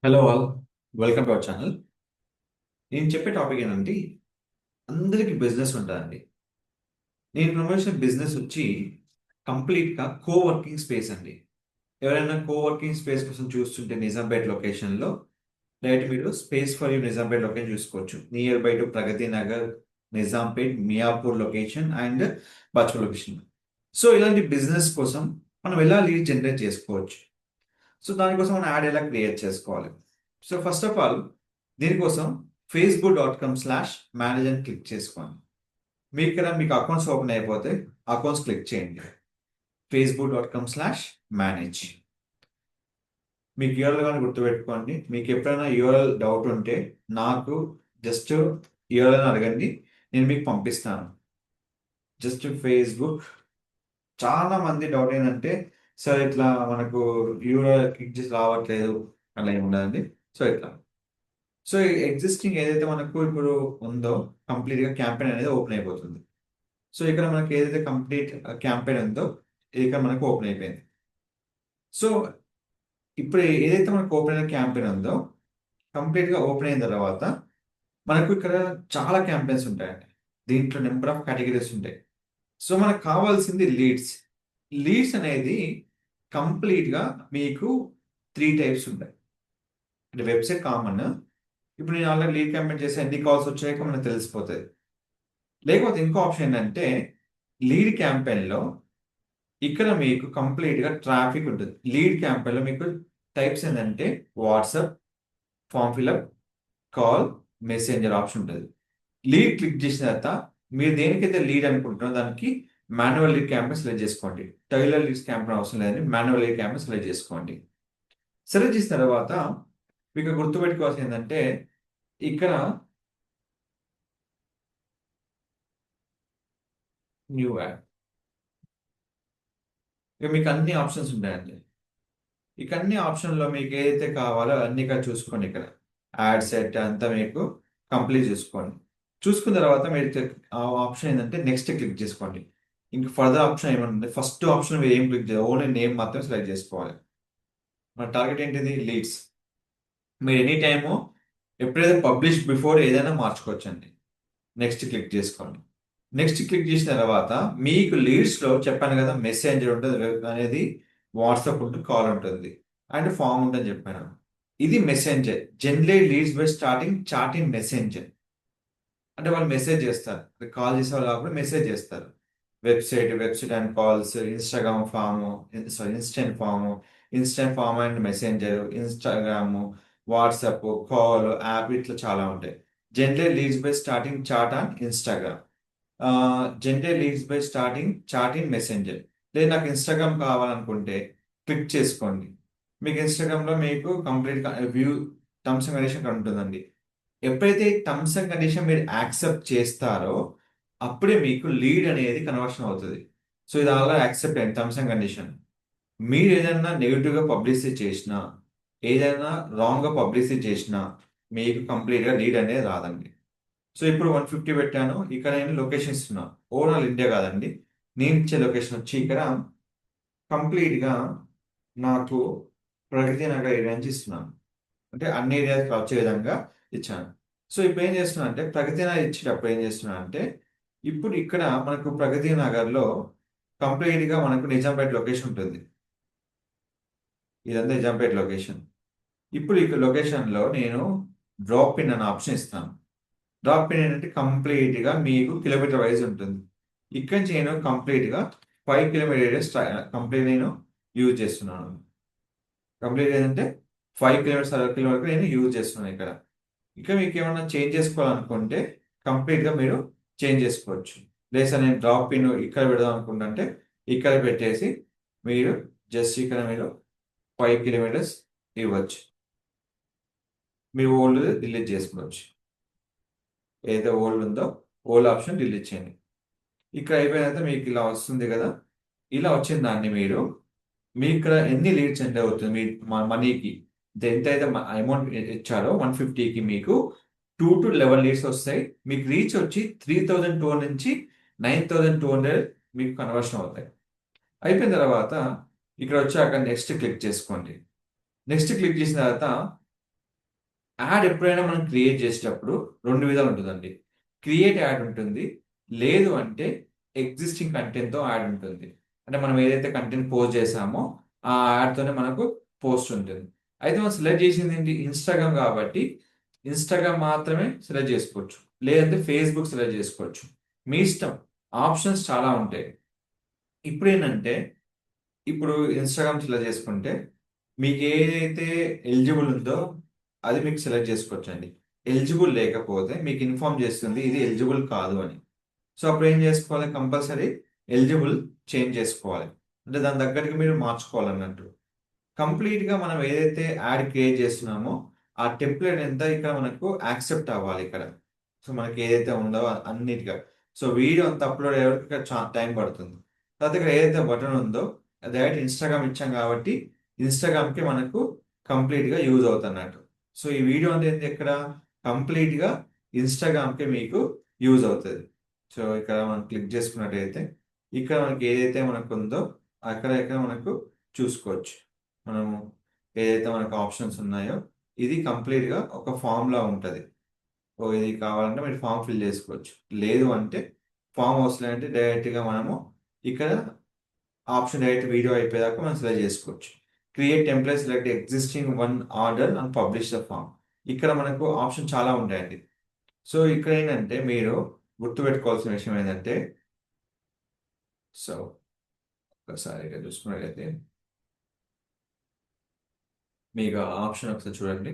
Hello all, welcome to our channel. నేను చెప్పే topic ఏంటంటే అందరికీ బిజినెస్ ఉంటుందండి. నేను ప్రమోట్ చేసిన బిజినెస్ వచ్చి కంప్లీట్గా కోవర్కింగ్ స్పేస్ అండి. ఎవరైనా కోవర్కింగ్ స్పేస్ కోసం చూస్తుంటే నిజాంపేట్ లొకేషన్లో డైరెక్ట్ మీరు space for you Nizampet location చూసుకోవచ్చు. Nearby to Pragathi Nagar, Nizampet, Miyapur location and Bachpur location. So ఇలాంటి బిజినెస్ కోసం మనం ఎలా లీడ్ జనరేట్ చేసుకోవచ్చు. సో దానికోసం మనం యాడ్ ఎలా క్రియేట్ చేసుకోవాలి. సో ఫస్ట్ ఆఫ్ ఆల్ దీనికోసం facebook.com/manage అని క్లిక్ చేసుకోండి. మీకు ఇక్కడ మీకు అకౌంట్స్ ఓపెన్ అయిపోతే అకౌంట్స్ క్లిక్ చేయండి. facebook.com/manage. మీకు యూఆర్ఎల్ కానీ గుర్తుపెట్టుకోండి. మీకు ఎప్పుడైనా యూఆర్ఎల్ డౌట్ ఉంటే నాకు జస్ట్ యూఆర్ఎల్ అడగండి, నేను మీకు పంపిస్తాను. Just Facebook. చాలా మంది డౌట్ ఏంటంటే సార్ ఇట్లా మనకు యూఆర్ఎల్ క్లిక్ చేసి రావట్లేదు, అలా ఏమి ఉండదండి. సో ఇట్లా సో ఎగ్జిస్టింగ్ ఏదైతే మనకు ఇప్పుడు ఉందో కంప్లీట్గా క్యాంపెయిన్ అనేది ఓపెన్ అయిపోతుంది. సో ఇక్కడ మనకి ఏదైతే కంప్లీట్ క్యాంపెయిన్ ఉందో ఇక్కడ మనకు ఓపెన్ అయిపోయింది. సో ఇప్పుడు ఏదైతే మనకు ఓపెన్ అయిన క్యాంపెయిన్ ఉందో కంప్లీట్గా ఓపెన్ అయిన తర్వాత మనకు ఇక్కడ చాలా క్యాంపెయిన్స్ ఉంటాయండి. దీంట్లో నెంబర్ ఆఫ్ కేటగిరీస్ ఉంటాయి. సో మనకు కావాల్సింది లీడ్స్. లీడ్స్ అనేది కంప్లీట్గా మీకు 3 టైప్స్ ఉంటాయి. అంటే వెబ్సైట్ కామన్. ఇప్పుడు నేను ఆల్రెడీ లీడ్ క్యాంపెయిన్ చేసి ఎన్ని కాల్స్ వచ్చాయో మనకు తెలిసిపోతుంది. లేకపోతే ఇంకో ఆప్షన్ ఏంటంటే లీడ్ క్యాంపెయిన్లో ఇక్కడ మీకు కంప్లీట్గా ట్రాఫిక్ ఉంటుంది. లీడ్ క్యాంపెయిన్లో మీకు టైప్స్ ఏంటంటే WhatsApp, form fill up, call, messenger option ఉంటుంది. లీడ్ క్లిక్ చేసిన తర్వాత మీరు దేనికైతే లీడ్ అనుకుంటున్నారో దానికి మాన్యువల్ లీడ్ క్యాంపెయిన్ సెలెక్ట్ చేసుకోండి. టైలర్ లీడ్స్ క్యాంపెయిన్ అవసరం లేదని మాన్యువల్ లీడ్ క్యాంపెయిన్ సెలెక్ట్ చేసుకోండి. సెలెక్ట్ చేసిన తర్వాత మీకు గుర్తుపెట్టుకోవాల్సింది ఏంటంటే ఇక్కడ న్యూ యాడ్, ఇక మీకు అన్ని ఆప్షన్స్ ఉంటాయండి. ఇక అన్ని ఆప్షన్లో మీకు ఏదైతే కావాలో అన్ని ఇక్కడ చూసుకోండి. ఇక్కడ యాడ్ సెట్ అంతా మీకు కంప్లీట్ చూసుకోండి. చూసుకున్న తర్వాత మీరు ఆ ఆప్షన్ ఏంటంటే నెక్స్ట్ క్లిక్ చేసుకోండి. ఇంక ఫర్దర్ ఆప్షన్ ఏమంటే ఫస్ట్ ఆప్షన్ మీరు ఏం క్లిక్ చేయాలి, ఓన్లీ నేమ్ మాత్రం సెలెక్ట్ చేసుకోవాలి. మన టార్గెట్ ఏంటిది, లీడ్స్. మీరు ఎనీ టైము ఎప్పుడైతే పబ్లిష్ బిఫోర్ ఏదైనా మార్చుకోవచ్చండి. నెక్స్ట్ క్లిక్ చేసుకోండి. నెక్స్ట్ క్లిక్ చేసిన తర్వాత మీకు లీడ్స్లో చెప్పాను కదా మెసెంజర్ ఉంటుంది అనేది, వాట్సాప్ ఉంటుంది, కాల్ ఉంటుంది అండ్ ఫామ్ ఉంటుందని చెప్పాను. ఇది messenger. Generate leads by starting chatting messenger. అంటే వాళ్ళు మెసేజ్ చేస్తారు, కాల్ చేసే వాళ్ళు కాకుండా మెసేజ్ చేస్తారు. Website and calls, Instagram form, instant form and messenger, Instagram, WhatsApp, call, app ఇట్లా చాలా ఉంటాయి. Generate leads by starting chat on Instagram, generate leads by starting chat in messenger. లేదు నాకు ఇన్స్టాగ్రామ్ కావాలనుకుంటే క్లిక్ చేసుకోండి. మీకు ఇన్స్టాగ్రామ్లో మీకు complete view terms and condition ఉంటుందండి. ఎప్పుడైతే టర్మ్స్ అండ్ కండిషన్ మీరు యాక్సెప్ట్ చేస్తారో అప్పుడే మీకు లీడ్ అనేది కన్వర్షన్ అవుతుంది. సో ఇది ఆల్రెడీ యాక్సెప్ట్ అయింది టర్మ్స్ అండ్ కండిషన్. మీరు ఏదైనా నెగిటివ్గా పబ్లిసిటీ చేసినా, ఏదైనా రాంగ్గా పబ్లిసిటీ చేసినా మీకు కంప్లీట్గా లీడ్ అనేది రాదండి. సో ఇప్పుడు 150 పెట్టాను. ఇక్కడ నేను లొకేషన్ ఇస్తున్నాను. ఓవరాల్ ఇండియా కాదండి, నేను ఇచ్చే లొకేషన్ వచ్చి ఇక్కడ కంప్లీట్గా నాకు ప్రగతి నగర్ ఏరియా నుంచి ఇస్తున్నాను. అంటే అన్ని ఏరియాస్ వచ్చే విధంగా ఇచ్చాను. సో ఇప్పుడు ఏం చేస్తున్నా అంటే ప్రగతి నగర్ ఇచ్చేటప్పుడు ఏం చేస్తున్నా అంటే ఇప్పుడు ఇక్కడ మనకు ప్రగతి నగర్లో కంప్లీట్గా మనకు నిజాంపేట లొకేషన్ ఉంటుంది. ఇదంతా నిజాంపేట లొకేషన్. ఇప్పుడు ఈ లొకేషన్లో నేను డ్రాప్ పిన్ అనే ఆప్షన్ ఇస్తాను. డ్రాప్ పిన్ ఏంటంటే కంప్లీట్గా మీకు కిలోమీటర్ వైజ్ ఉంటుంది. ఇక్కడి నుంచి నేను కంప్లీట్గా 5 కిలోమీటర్ ఏరియాస్ కంప్లీట్ నేను యూజ్ చేస్తున్నాను. కంప్లీట్ ఏంటంటే 5 కిలోమీటర్ సర్కిల్ వరకు నేను యూజ్ చేస్తున్నాను ఇక్కడ. ఇక మీకు ఏమైనా చేంజ్ చేసుకోవాలనుకుంటే కంప్లీట్గా మీరు చేంజ్ చేసుకోవచ్చు. లేదు సార్ నేను డ్రాప్ పిన్ ఇక్కడ పెడదాం అనుకుంటుంటే ఇక్కడ పెట్టేసి మీరు జస్ట్ ఇక్కడ మీరు 5 కిలోమీటర్స్ ఇవ్వచ్చు. మీ ఓల్డ్ డిలీట్ చేసుకోవచ్చు. ఏదైతే ఓల్డ్ ఉందో ఓల్డ్ ఆప్షన్ డిలీట్ చేయండి. ఇక్కడ అయిపోయిన మీకు ఇలా వస్తుంది కదా. ఇలా వచ్చిన దాన్ని మీరు మీ ఇక్కడ ఎన్ని లీడ్స్ ఎంత అవుతుంది మీ మనీకి ఎంత అయితే అమౌంట్ ఇచ్చారో 150కి మీకు 2 to 11 లీడ్స్ వస్తాయి. మీకు రీచ్ వచ్చి 3200 నుంచి 9200 మీకు కన్వర్షన్ అవుతాయి. అయిపోయిన తర్వాత ఇక్కడ వచ్చాక నెక్స్ట్ క్లిక్ చేసుకోండి. నెక్స్ట్ క్లిక్ చేసిన తర్వాత యాడ్ ఎప్పుడైనా మనం క్రియేట్ చేసేటప్పుడు 2 విధాలు ఉంటుందండి. క్రియేట్ యాడ్ ఉంటుంది. లేదు అంటే ఎగ్జిస్టింగ్ కంటెంట్‌తో యాడ్ ఉంటుంది. అంటే మనం ఏదైతే కంటెంట్ పోస్ట్ చేసామో ఆ యాడ్‌తోనే మనకు పోస్ట్ ఉంటుంది. అయితే మనం సెలెక్ట్ చేసిందేంటి ఇన్‌స్టాగ్రామ్ కాబట్టి ఇన్‌స్టాగ్రామ్ మాత్రమే సెలెక్ట్ చేసుకోవచ్చు. లేదంటే ఫేస్‌బుక్ సెలెక్ట్ చేసుకోవచ్చు. మీ ఇష్టం. ఆప్షన్స్ చాలా ఉంటాయి. ఇప్పుడేంటంటే ఇప్పుడు ఇన్‌స్టాగ్రామ్ సెలెక్ట్ చేసుకుంటే, మీకేదైతే ఎలిజిబుల్ ఉందో అది మీకు సెలెక్ట్ చేసుకోవచ్చండి. ఎలిజిబుల్ లేకపోతే మీకు ఇన్ఫార్మ్ చేస్తుంది ఇది ఎలిజిబుల్ కాదు అని. సో, అప్పుడేం చేసుకోవాలి కంపల్సరీ ఎలిజిబుల్ చేంజ్ చేసుకోవాలి. అంటే దాని తగ్గట్టుగా మీరు మార్చుకోవాలన్నట్టు. కంప్లీట్‌గా మనం ఏదైతే యాడ్ క్రియేట్ చేస్తున్నామో, ఆ టెంప్లేట్ అంతా ఇక్కడ మనకు యాక్సెప్ట్ అవ్వాలి ఇక్కడ. సో, మనకి ఏదైతే ఉందో అన్నిటిగా. సో, వీడియో అంతా అప్‌లోడ్ అయ్యే వరకు ఇక్కడ టైం పడుతుంది. తర్వాత ఇక్కడ ఏదైతే బటన్ ఉందో, అది డైరెక్ట్ ఇన్‌స్టాగ్రామ్ ఇచ్చాం కాబట్టి, ఇన్‌స్టాగ్రామ్‌కి మనకు కంప్లీట్‌గా యూజ్ అవుతన్నట్టు. సో, ఈ వీడియో అనేది ఇక్కడ కంప్లీట్‌గా ఇన్‌స్టాగ్రామ్‌కే మీకు యూజ్ అవుతది. సో, ఇక్కడ మనం క్లిక్ చేసుకున్నట్టయితే, ఇక్కడ మనకి ఏదైతే మనకుందో, అక్కడ ఇక్కడ మనకు చూసుకోవచ్చు. మనము ఏదైతే మనకు ఆప్షన్స్ ఉన్నాయో, ఇది కంప్లీట్‌గా ఒక ఫార్మ్‌లా ఉంటది. ఓహ్! ఇది కావాలంటే మీరు ఫార్మ్ ఫిల్ చేసుకోవచ్చు. లేదు అంటే ఫార్మ్ అవసరం లేదంటే డైరెక్ట్‌గా మనము ఇక్కడ ఆప్షన్ డైరెక్ట్ వీడియో అయిపోయేదాకా మనం సెలెక్ట్ చేసుకోవచ్చు. Create template select existing one order and publish the form. ఇక్కడ మనకు ఆప్షన్ చాలా ఉంటాయండి. సో, ఇక్కడ ఏంటంటే మీరు గుర్తుపెట్టుకోవాల్సిన విషయం ఏంటంటే సో, ఒకసారి ఇక్కడ చూసుకున్నట్లయితే మీకు ఆ ఆప్షన్ ఒకసారి చూడండి.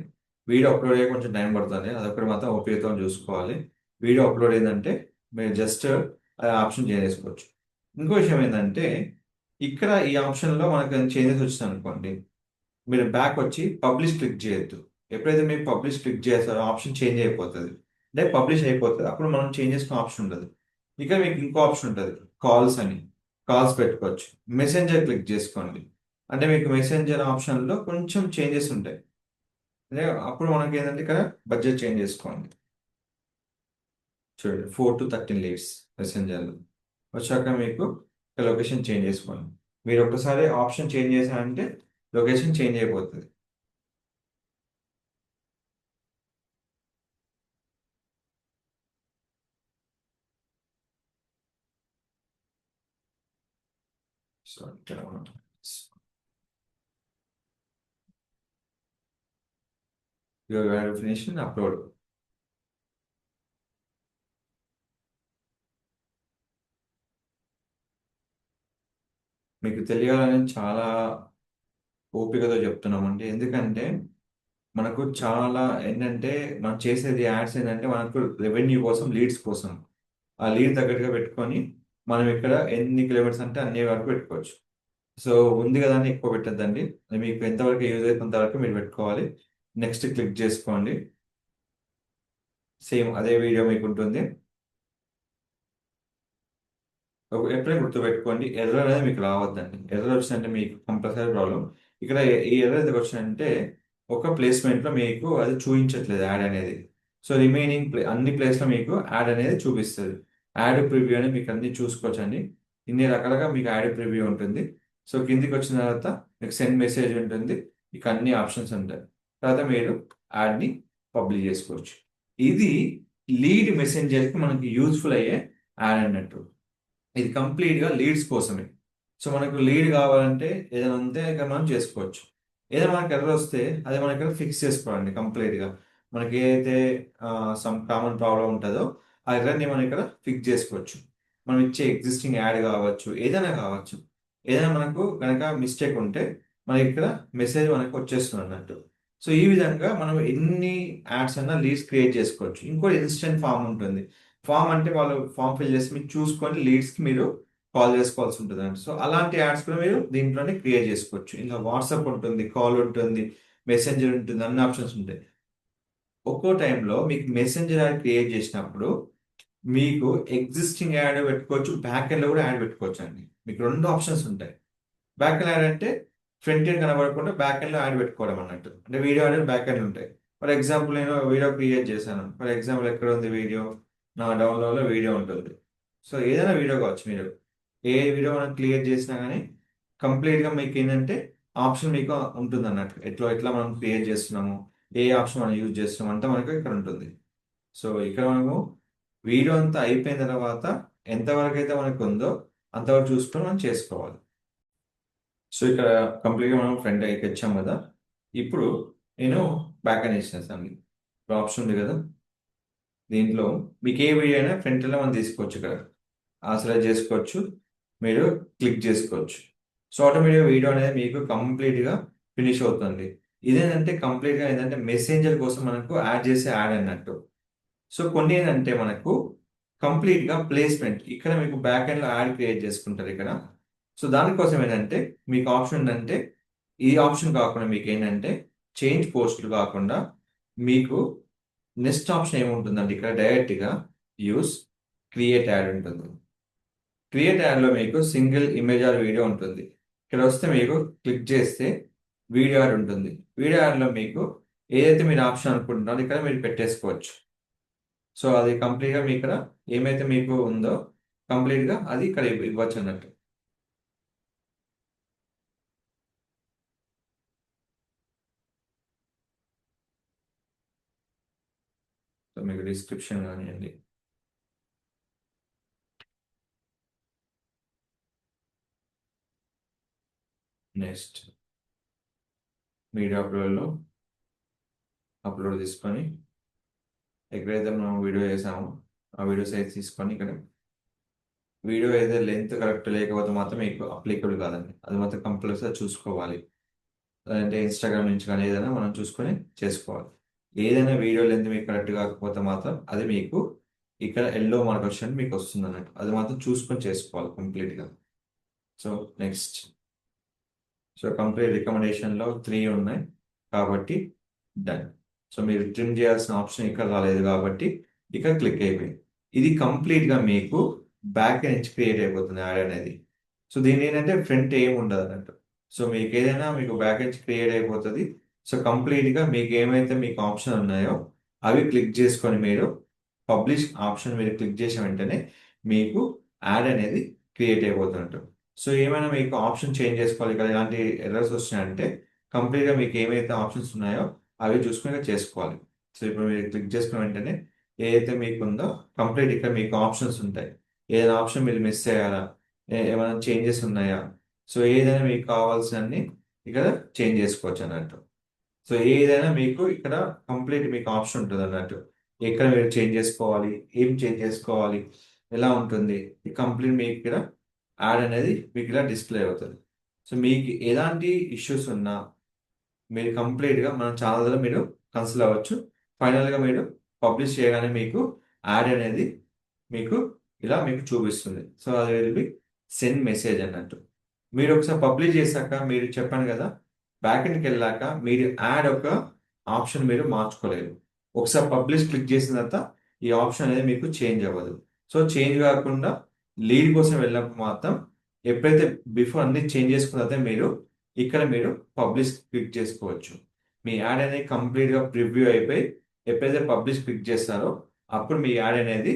వీడియో అప్‌లోడ్ అయ్యేకి కొంచెం టైం పడతది. అదొక్కటి మాత్రం ఓపికతోని చూసుకోవాలి. వీడియో అప్‌లోడ్ అయిందంటే మీరు జస్ట్ ఆ ఆప్షన్ చేసేసుకోవచ్చు. ఇంకో విషయం ఏందంటే, ఇక్కడ ఈ ఆప్షన్‌లో మనకు చేంజెస్ వచ్చినాయనుకోండి, మీరు బ్యాక్ వచ్చి పబ్లిష్ క్లిక్ చేయొద్దు. ఎప్పుడైతే మీరు పబ్లిష్ క్లిక్ చేస్తారో ఆప్షన్ చేంజ్ అయిపోతది. అంటే పబ్లిష్ అయిపోతది. అప్పుడు మనం చేంజ్ చేసుకునే ఆప్షన్ ఉండదు. ఇక మీకు ఇంకో ఆప్షన్ ఉంటది. కాల్స్ అని. కాల్స్ పెట్టుకోవచ్చు. మెసెంజర్ క్లిక్ చేసుకోండి. అంటే మీకు మెసెంజర్ ఆప్షన్‌లో కొంచెం చేంజెస్ ఉంటాయి. అంటే అప్పుడు మనకేందంటే ఇక్కడ బడ్జెట్ చేంజ్ చేసుకోండి. చూడండి 4-13 లీవ్స్ మెసెంజర్‌లో. వచ్చాక మీకు ఇక్కడ లొకేషన్ చేంజ్ చేసుకోండి. మీరు ఒక్కసారి ఆప్షన్ చేంజ్ చేశారంటే లొకేషన్ చేంజ్ అయిపోతది. సో, ఇక్కడ మనం యూ హావ్ ఫినిష్డ్ అప్‌లోడ్. మీకు తెలియాలని చాలా ఓపికతో చెప్తున్నామండి. ఎందుకంటే మనకు చాలా ఏంటంటే మనం చేసేది యాడ్స్ ఏంటంటే మనకు రెవెన్యూ కోసం, లీడ్స్ కోసం. ఆ లీడ్ తగ్గట్టుగా పెట్టుకొని మనం ఇక్కడ ఎన్ని కిలోమీటర్స్ అంటే అన్ని వరకు పెట్టుకోవచ్చు. సో, ఉంది కదా అని ఎక్కువ పెట్టొద్దండి. అది మీకు ఎంతవరకు యూజ్ అయితే అంతవరకు మీరు పెట్టుకోవాలి. నెక్స్ట్ క్లిక్ చేసుకోండి. సేమ్ అదే వీడియో మీకుంటుంది. ఎప్పుడైనా గుర్తుపెట్టుకోండి ఎర్రర్ అనేది మీకు రావద్దండి. ఎర్రర్ వచ్చిందంటే మీకు కంపల్సరీ ప్రాబ్లమ్. ఇక్కడ ఈ ఎర్రర్ ఎందుకు వచ్చిందంటే ఒక ప్లేస్‌మెంట్‌లో మీకు అది చూయించట్లేదు యాడ్ అనేది. సో, రిమైనింగ్ అన్ని ప్లేస్‌లో మీకు యాడ్ అనేది చూపిస్తది. యాడ్ ప్రివ్యూ అని మీకు అన్నీ చూసుకోవచ్చండి. ఇన్ని రకాలుగా మీకు యాడ్ ప్రివ్యూ ఉంటుంది. సో, కిందికొచ్చిన తర్వాత మీకు సెండ్ మెసేజ్ ఉంటుంది. ఇక అన్ని ఆప్షన్స్ ఉంటాయి. తర్వాత మీరు యాడ్‌ని పబ్లిష్ చేసుకోవచ్చు. ఇది లీడ్ మెసెంజర్‌కి మనకి యూజ్‌ఫుల్ అయ్యే యాడ్ అన్నట్టు. ఇది కంప్లీట్‌గా లీడ్స్ కోసమే. సో, మనకు లీడ్ కావాలంటే ఏదైనా ఉంటే ఇక మనం చేసుకోవచ్చు. ఏదైనా మనకు ఎర్రర్ వస్తే అది మనం ఇక్కడ ఫిక్స్ చేసుకోవాలండి కంప్లీట్‌గా. మనకి ఏదైతే సమ్ కామన్ ప్రాబ్లమ్ ఉంటదో ఆ ఎర్రర్‌ని మనం ఇక్కడ ఫిక్స్ చేసుకోవచ్చు. మనం ఇచ్చే ఎగ్జిస్టింగ్ యాడ్ కావచ్చు, ఏదైనా కావచ్చు. ఏదైనా మనకు గనక మిస్టేక్ ఉంటే మనకి ఇక్కడ మెసేజ్ మనకు వచ్చేస్తుందన్నట్టు. సో, ఈ విధంగా మనం ఎన్ని యాడ్స్ అన్నా లీడ్స్ క్రియేట్ చేసుకోవచ్చు. ఇంకోటి ఇన్‌స్టంట్ ఫార్మ్ ఉంటుంది. ఫార్మ్ అంటే వాళ్ళు ఫార్మ్ ఫిల్ చేసి మీరు చూసుకొని లీడ్స్‌కి మీరు కాల్ చేసుకోవాల్సి ఉంటదండి. సో, అలాంటి యాడ్స్ కూడా మీరు దీంట్లోనే క్రియేట్ చేసుకోవచ్చు. ఇందులో వాట్సాప్ ఉంటుంది, కాల్ ఉంటుంది, మెసెంజర్ ఉంటుంది. అన్ని ఆప్షన్స్ ఉంటాయి. ఒక్కో టైంలో మీకు మెసెంజర్ యాడ్ క్రియేట్ చేసినప్పుడు మీకు ఎగ్జిస్టింగ్ యాడ్ పెట్టుకోవచ్చు. బ్యాక్ ఎండ్‌లో కూడా యాడ్ పెట్టుకోవచ్చండి. మీకు 2 ఆప్షన్స్ ఉంటాయి. బ్యాక్ ఎండ్ యాడ్ అంటే ఫ్రంట్ ఎండ్ కనపడకుండా బ్యాక్ ఎండ్‌లో యాడ్ పెట్టుకోవడం అన్నట్టు. అంటే వీడియో అనేది బ్యాక్ ఎండ్ ఉంటాయి. ఫర్ ఎగ్జాంపుల్ నేను వీడియో క్రియేట్ చేశాను. ఫర్ ఎగ్జాంపుల్ ఎక్కడ ఉంది వీడియో? నా డౌన్‌లోడ్‌లో వీడియో ఉంటుంది. సో, ఏదైనా వీడియో కావచ్చు మీరు. ఏ వీడియో మనం క్రియేట్ చేసినా గానీ కంప్లీట్‌గా మీకేంటంటే ఆప్షన్ మీకు ఉంటుందన్నట్టు. ఎట్లా ఎట్లా మనం క్రియేట్ చేస్తున్నాము. ఏ ఆప్షన్ మనం యూజ్ చేస్తున్నాం అంతా మనకు ఇక్కడ ఉంటుంది. సో ఇక్కడ మనము వీడియో అంతా అయిపోయిన తర్వాత ఎంతవరకు అయితే మనకు ఉందో అంతవరకు చూసుకొని మనం చేసుకోవాలి. సో ఇక్కడ కంప్లీట్గా మనం ఫ్రంట్ అయితే ఇచ్చాం కదా. ఇప్పుడు నేను బ్యాక్ అని ఇచ్చేసాను. ఇప్పుడు ఆప్షన్ ఉంది కదా, దీంట్లో మీకు ఏ వీడియో అయినా ఫ్రంట్లో మనం తీసుకోవచ్చు. ఇక్కడ సెలెక్ట్ చేసుకోవచ్చు, మీరు క్లిక్ చేసుకోవచ్చు. సో ఆటోమేటిక్గా వీడియో అనేది మీకు కంప్లీట్గా ఫినిష్ అవుతుంది. ఇదేంటంటే కంప్లీట్గా ఏంటంటే మెసెంజర్ కోసం మనకు యాడ్ చేసే యాడ్ అన్నట్టు. సో కొన్ని ఏంటంటే మనకు కంప్లీట్గా ప్లేస్మెంట్ ఇక్కడ మీకు బ్యాక్ ఎండ్లో యాడ్ క్రియేట్ చేసుకుంటారు ఇక్కడ. సో దానికోసం ఏంటంటే మీకు ఆప్షన్ ఏంటంటే ఈ ఆప్షన్ కాకుండా మీకు ఏంటంటే చేంజ్ పోస్టులు కాకుండా మీకు నెక్స్ట్ ఆప్షన్ ఏముంటుందంటే ఇక్కడ డైరెక్ట్గా యూస్ క్రియేట్ యాడ్ ఉంటుంది. క్రియేట్ యాడ్లో మీకు సింగిల్ ఇమేజ్ ఆర్ వీడియో ఉంటుంది. ఇక్కడ వస్తే మీకు క్లిక్ చేస్తే వీడియో యాడ్ ఉంటుంది. వీడియో యాడ్లో మీకు ఏదైతే మీరు ఆప్షన్ అనుకుంటున్నారో ఇక్కడ మీరు పెట్టేసుకోవచ్చు. సో అది కంప్లీట్గా మీ ఇక్కడ ఏమైతే మీకు ఉందో కంప్లీట్గా అది ఇక్కడ ఇవ్వచ్చు అన్నట్టు. సో మీకు డిస్క్రిప్షన్ కానివ్వండి, నెక్స్ట్ మీడియా అప్లోడ్ తీసుకొని ఎక్కడైతే మనం వీడియో చేసామో ఆ వీడియో సైజ్ తీసుకొని ఇక్కడ వీడియో ఏదైతే లెంత్ కరెక్ట్ లేకపోతే మాత్రం మీకు అప్లికబుల్ కాదండి. అది మాత్రం కంపల్సరీ చూసుకోవాలి. లేదంటే ఇన్స్టాగ్రామ్ నుంచి కానీ ఏదైనా మనం చూసుకొని చేసుకోవాలి. ఏదైనా వీడియో లెంత్ మీకు కరెక్ట్ కాకపోతే మాత్రం అది మీకు ఇక్కడ ఎల్లో మార్క్ వచ్చినట్టు మీకు వస్తుంది అన్నట్టు. అది మాత్రం చూసుకొని చేసుకోవాలి కంప్లీట్గా. సో నెక్స్ట్, సో కంప్లీట్ రికమెండేషన్లో 3 ఉన్నాయి కాబట్టి డన్. సో మీరు ట్రిమ్ చేయాల్సిన ఆప్షన్ ఇక్కడ రాలేదు కాబట్టి ఇక్కడ క్లిక్ అయిపోయింది. ఇది కంప్లీట్గా మీకు బ్యాక్ నుంచి క్రియేట్ అయిపోతుంది యాడ్ అనేది. సో దీని ఏంటంటే ఫ్రంట్ ఏమి ఉండదు అన్నట్టు. సో మీకు ఏదైనా మీకు బ్యాక్ నుంచి క్రియేట్ అయిపోతుంది. సో కంప్లీట్గా మీకు ఏమైతే మీకు ఆప్షన్ ఉన్నాయో అవి క్లిక్ చేసుకొని మీరు పబ్లిష్ ఆప్షన్ మీరు క్లిక్ చేసిన వెంటనే మీకు యాడ్ అనేది క్రియేట్ అయిపోతున్నట్టు. సో ఏమైనా మీకు ఆప్షన్ చేంజ్ చేసుకోవాలి కదా, ఇలాంటి ఎర్రర్స్ వచ్చినాయంటే కంప్లీట్గా మీకు ఏమైతే ఆప్షన్స్ ఉన్నాయో అవి చూసుకుని చేసుకోవాలి. సో ఇప్పుడు మీరు క్లిక్ చేసుకున్న వెంటనే ఏదైతే మీకు ఉందో కంప్లీట్ ఇక్కడ మీకు ఆప్షన్స్ ఉంటాయి. ఏదైనా ఆప్షన్ మీరు మిస్ అయ్యారా, ఏమైనా చేంజెస్ ఉన్నాయా, సో ఏదైనా మీకు కావాల్సినన్ని ఇక్కడ చేంజ్ చేసుకోవచ్చు అన్నట్టు. సో ఏదైనా మీకు ఇక్కడ కంప్లీట్ మీకు ఆప్షన్ ఉంటుంది అన్నట్టు. ఎక్కడ మీరు చేంజ్ చేసుకోవాలి, ఏం చేంజ్ చేసుకోవాలి, ఎలా ఉంటుంది, కంప్లీట్ మీకు ఇక్కడ యాడ్ అనేది మీకు ఇలా డిస్ప్లే అవుతుంది. సో మీకు ఎలాంటి ఇష్యూస్ ఉన్నా మీరు కంప్లీట్గా మన ఛానల్లో మీరు కన్సిల్ అవ్వచ్చు. ఫైనల్గా మీరు పబ్లిష్ చేయగానే మీకు యాడ్ అనేది మీకు ఇలా మీకు చూపిస్తుంది. సో అది విల్ బి సెండ్ మెసేజ్ అన్నట్టు. మీరు ఒకసారి పబ్లిష్ చేశాక మీరు చెప్పాను కదా, బ్యాక్ ఎండ్కి వెళ్ళాక మీరు యాడ్ ఒక ఆప్షన్ మీరు మార్చుకోలేరు. ఒకసారి పబ్లిష్ క్లిక్ చేసిన తర్వాత ఈ ఆప్షన్ అనేది మీకు చేంజ్ అవ్వదు. సో చేంజ్ కాకుండా లీడ్ కోసం వెళ్ళినప్పుడు మాత్రం ఎప్పుడైతే బిఫోర్ అన్ని చేంజ్ చేసుకున్న తర్వాత మీరు ఇక్కడ మీరు పబ్లిష్ క్లిక్ చేసుకోవచ్చు. మీ యాడ్ అనేది కంప్లీట్గా ప్రివ్యూ అయిపోయి ఎప్పుడైతే పబ్లిష్ క్లిక్ చేస్తారో అప్పుడు మీ యాడ్ అనేది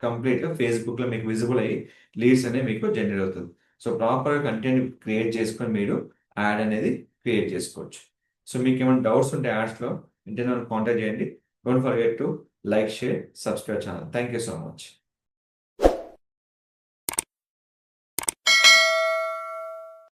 కంప్లీట్గా ఫేస్బుక్లో మీకు విజిబుల్ అయ్యి లీడ్స్ అనేవి మీకు జనరేట్ అవుతుంది. సో ప్రాపర్గా కంటెంట్ క్రియేట్ చేసుకొని మీరు యాడ్ అనేది క్రియేట్ చేసుకోవచ్చు. సో మీకు ఏమైనా డౌట్స్ ఉంటే యాడ్స్లో ఇంటర్నల్ కాంటాక్ట్ చేయండి. Don't forget to like, share, subscribe channel. Thank you so much.